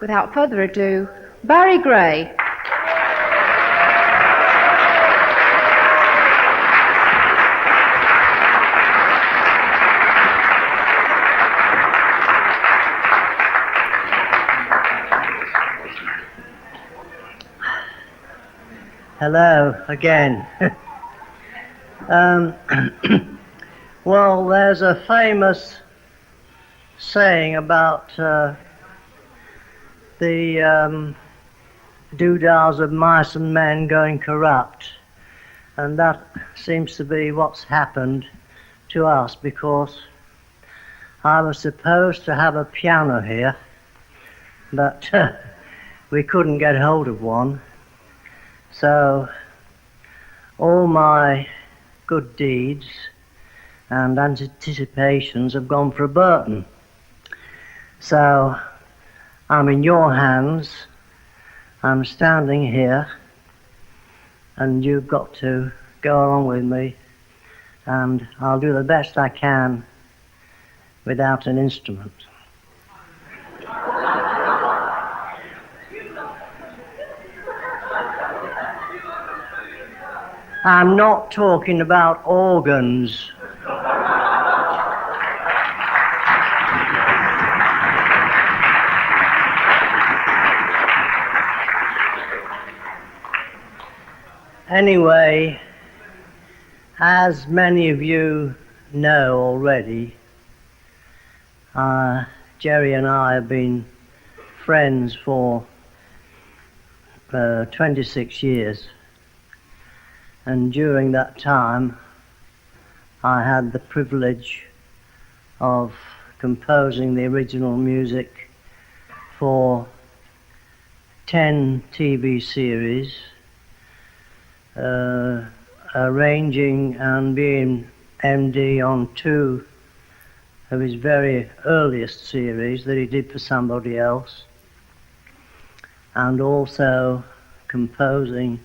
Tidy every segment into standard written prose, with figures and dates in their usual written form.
without further ado, Barry Gray. Hello again. Well, there's a famous saying about the doodahs of mice and men going corrupt, and that seems to be what's happened to us, because I was supposed to have a piano here, but we couldn't get hold of one, so all my good deeds and anticipations have gone for a Burton. So I'm in your hands, I'm standing here, and you've got to go along with me, and I'll do the best I can without an instrument. I'm not talking about organs. Anyway, as many of you know already, Jerry and I have been friends for 26 years, and during that time I had the privilege of composing the original music for 10 TV series, arranging and being MD on 2 of his very earliest series that he did for somebody else, and also composing,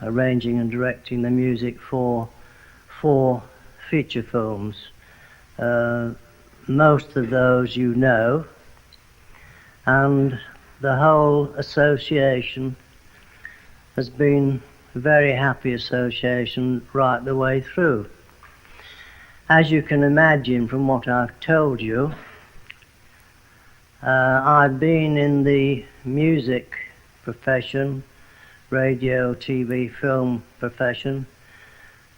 arranging and directing the music for 4 feature films. Most of those you know, and the whole association has been a very happy association right the way through. As you can imagine from what I've told you, I've been in the music profession, radio, TV, film profession,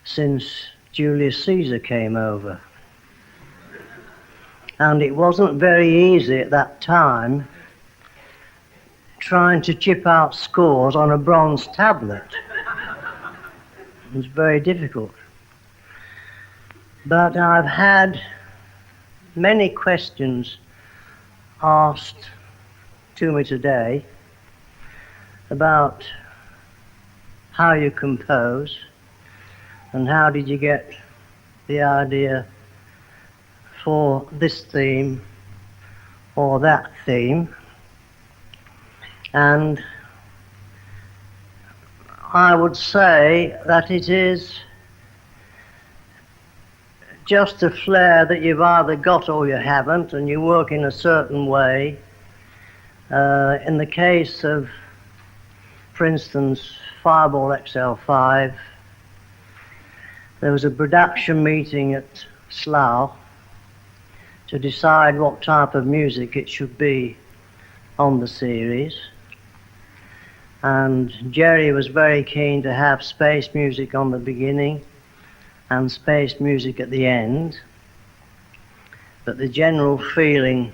since Julius Caesar came over. And it wasn't very easy at that time trying to chip out scores on a bronze tablet. It was very difficult. But I've had many questions asked to me today about how you compose and how did you get the idea for this theme or that theme. And I would say that it is just a flair that you've either got or you haven't, and you work in a certain way. In the case of, for instance, Fireball XL5, there was a production meeting at Slough to decide what type of music it should be on the series. And Jerry was very keen to have space music on the beginning and space music at the end, but the general feeling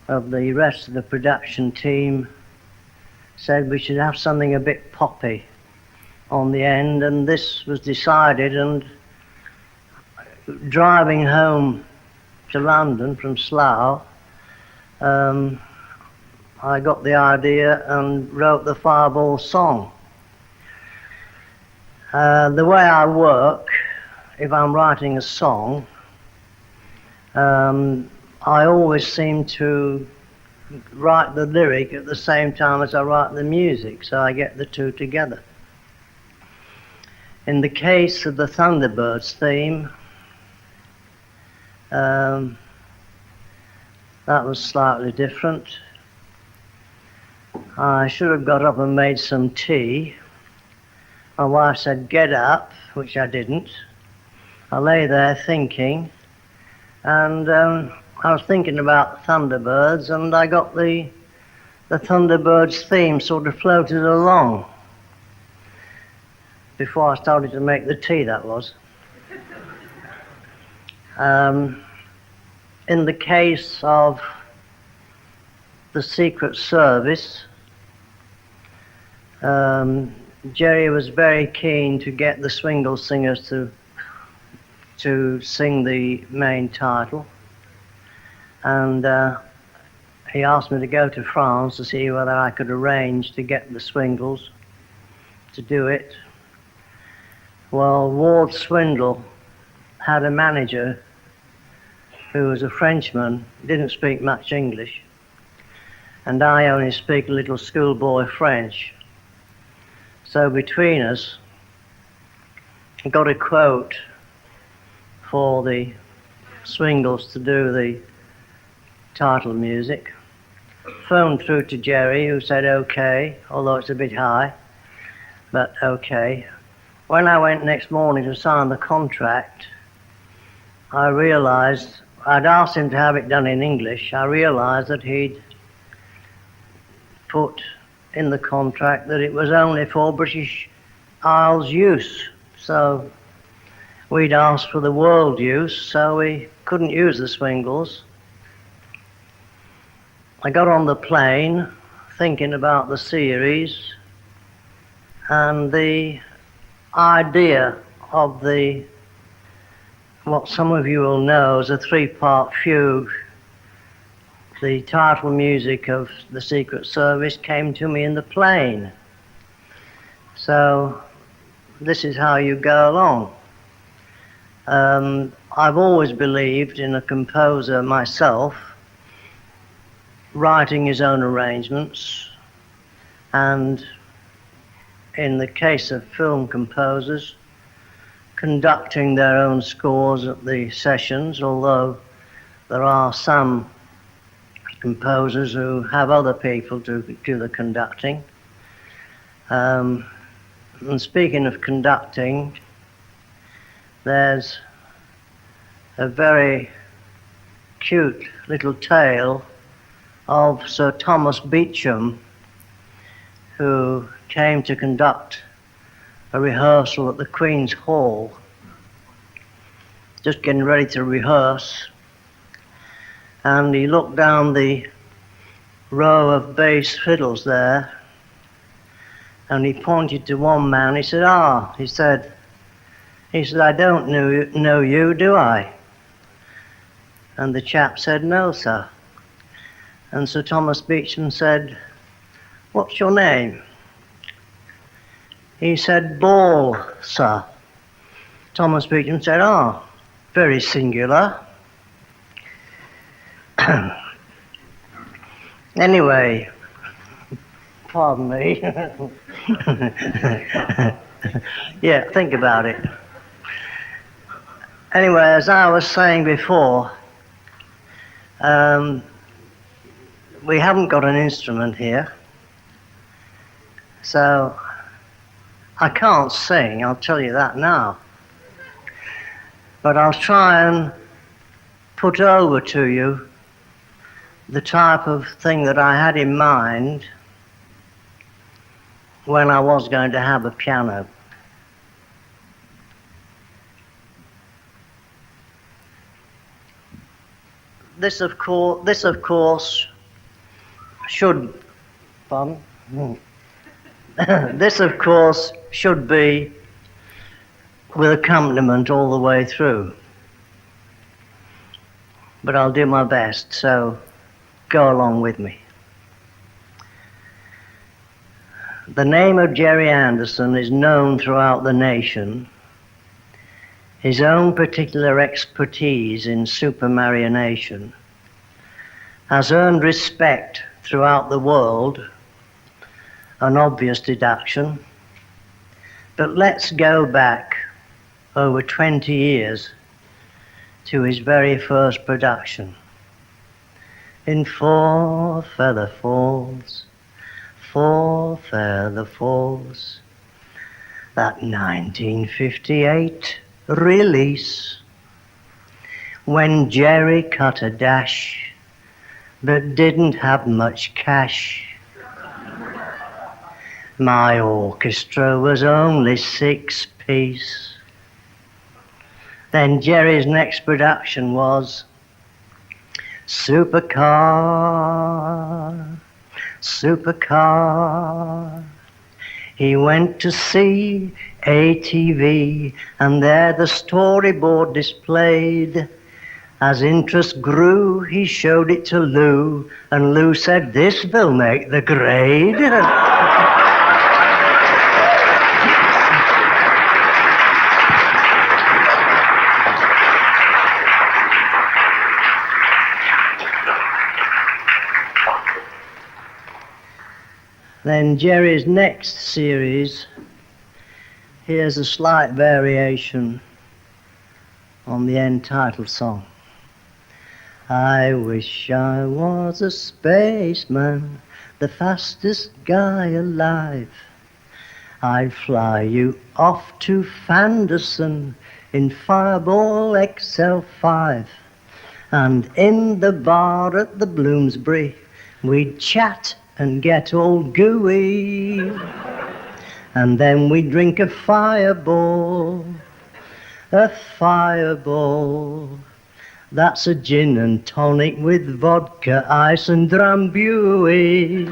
of the rest of the production team said we should have something a bit poppy on the end, and this was decided. And driving home to London from Slough, I got the idea and wrote the Fireball song. The way I work, if I'm writing a song, I always seem to write the lyric at the same time as I write the music, so I get the two together. In the case of the Thunderbirds theme, That was slightly different. I should have got up and made some tea. My wife said, "Get up," which I didn't. I lay there thinking, and I was thinking about Thunderbirds, and I got the Thunderbirds theme sort of floated along. Before I started to make the tea, that was. In the case of the Secret Service, Jerry was very keen to get the Swingle Singers to sing the main title, and he asked me to go to France to see whether I could arrange to get the Swingles to do it. Well, Ward Swindle had a manager who was a Frenchman, didn't speak much English, and I only speak a little schoolboy French. So between us, I got a quote for the Swingles to do the title music. Phoned through to Jerry, who said okay, although it's a bit high, but okay. When I went next morning to sign the contract, I realised, I'd asked him to have it done in English, I realised that he'd put in the contract that it was only for British Isles use. So we'd asked for the world use, so we couldn't use the Swingles. I got on the plane thinking about the series and the idea of what some of you will know as a three-part fugue. The title music of the Secret Service came to me in the plane. So this is how you go along. I've always believed in a composer myself writing his own arrangements, and in the case of film composers, conducting their own scores at the sessions, although there are some composers who have other people to do the conducting. And speaking of conducting, there's a very cute little tale of Sir Thomas Beecham, who came to conduct a rehearsal at the Queen's Hall, just getting ready to rehearse, and he looked down the row of bass fiddles there, and he pointed to one man. He said, he said, "I don't know you, do I?" And the chap said, "No, sir." And Sir Thomas Beecham said, "What's your name?" He said, "Ball, sir." Thomas Beecham said, very singular." Anyway, pardon me. Yeah, think about it. Anyway, as I was saying before, we haven't got an instrument here, so I can't sing, I'll tell you that now. But I'll try and put over to you the type of thing that I had in mind when I was going to have a piano. This of course should, pardon? This of course should be with accompaniment all the way through. But I'll do my best, so go along with me. The name of Jerry Anderson is known throughout the nation. His own particular expertise in supermarionation has earned respect throughout the world, an obvious deduction. But let's go back over 20 years to his very first production. in Four Feather Falls, Four Feather Falls. That 1958 release, when Jerry cut a dash but didn't have much cash. My orchestra was only 6-piece. Then Jerry's next production was Supercar, Supercar. He went to see ATV, and there the storyboard displayed. As interest grew, he showed it to Lou, and Lou said, "This will make the grade." Then Jerry's next series, here's a slight variation on the end title song. I wish I was a spaceman, the fastest guy alive. I'd fly you off to Fanderson in Fireball XL5. And in the bar at the Bloomsbury, we'd chat and get all gooey. And then we'd drink a fireball, a fireball. That's a gin and tonic with vodka, ice and Drambuie.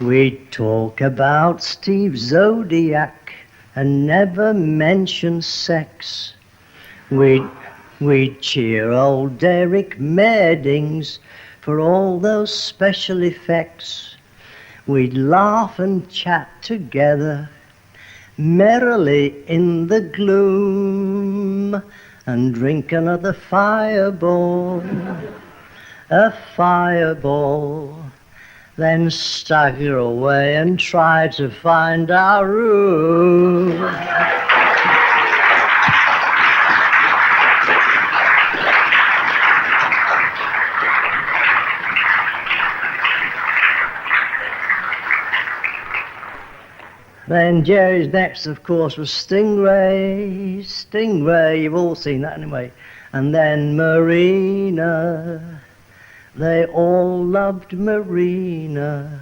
We'd talk about Steve Zodiac and never mention sex. We'd cheer old Derek Meddings for all those special effects. We'd laugh and chat together merrily in the gloom and drink another fireball, a fireball. Then stagger away and try to find our room. Then Jerry's next, of course, was Stingray. Stingray, you've all seen that anyway. And then Marina. They all loved Marina.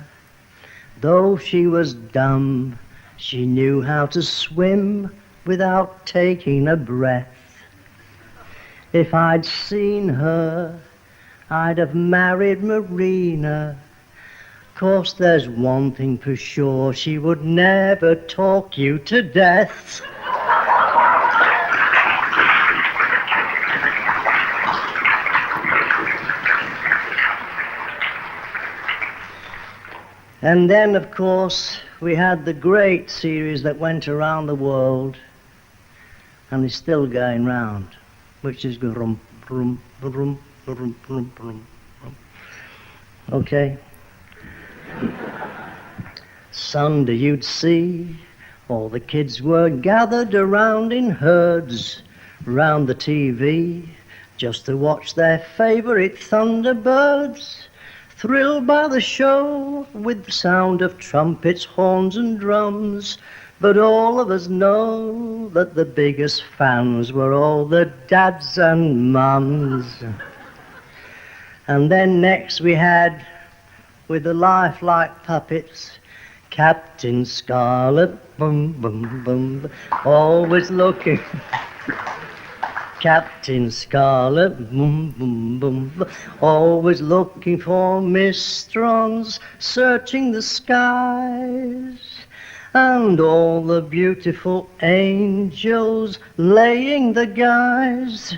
Though she was dumb, she knew how to swim without taking a breath. If I'd seen her, I'd have married Marina. 'Course there's one thing for sure, she would never talk you to death. And then, of course, we had the great series that went around the world, and is still going round, which is rum, rum, rum, rum, rum, rum. Okay. Sunday you'd see all the kids were gathered around in herds round the TV just to watch their favorite Thunderbirds. Thrilled by the show with the sound of trumpets, horns and drums. But all of us know that the biggest fans were all the dads and mums. And then next we had, with the lifelike puppets, Captain Scarlet, boom, boom, boom, always looking. Captain Scarlet, boom, boom, boom, always looking for Miss Strongs, searching the skies, and all the beautiful angels laying the guys.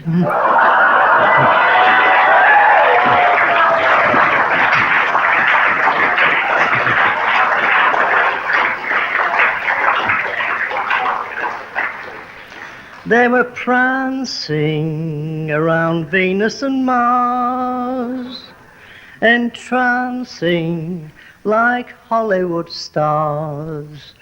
They were prancing around Venus and Mars, entrancing like Hollywood stars.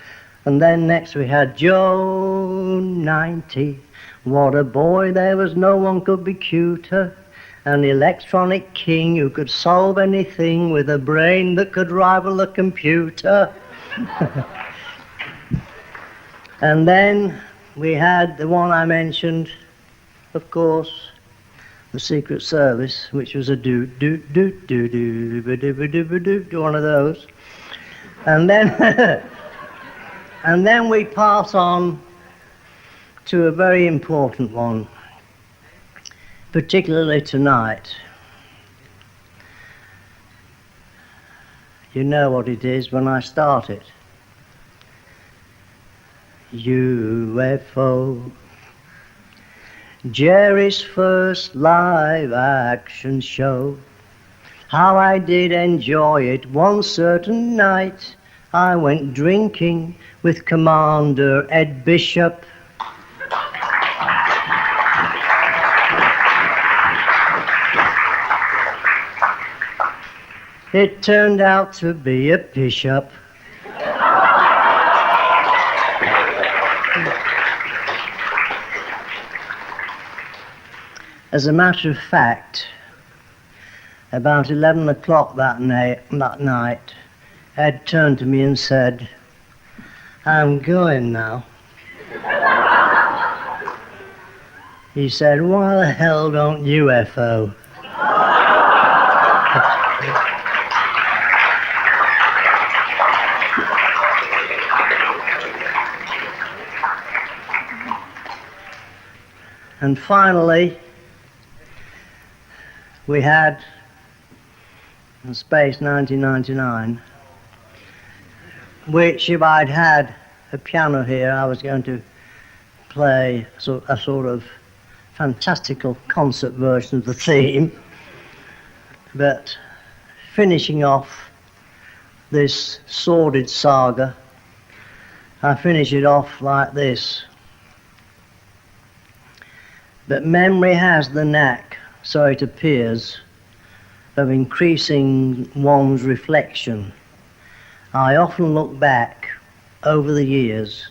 And then next we had Joe 90. What a boy, there was no one could be cuter. An electronic king who could solve anything with a brain that could rival a computer. And then we had the one I mentioned, of course, the Secret Service, which was a one of those. And then and then we pass on to a very important one, particularly tonight. You know what it is when I start it. UFO. Jerry's first live action show. How I did enjoy it. One certain night I went drinking with Commander Ed Bishop. It turned out to be a bishop. As a matter of fact, about 11 o'clock that night, Ed turned to me and said, "I'm going now." He said, "Why the hell don't UFO?" And finally, we had in Space 1999, which if I'd had a piano here, I was going to play a sort of fantastical concert version of the theme. But finishing off this sordid saga, I finish it off like this. But memory has the knack, so it appears, of increasing one's reflection. I often look back over the years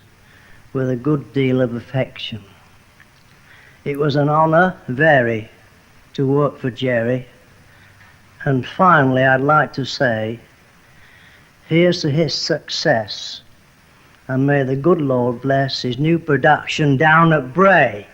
with a good deal of affection. It was an honour, very, to work for Jerry. And finally, I'd like to say, here's to his success, and may the good Lord bless his new production down at Bray.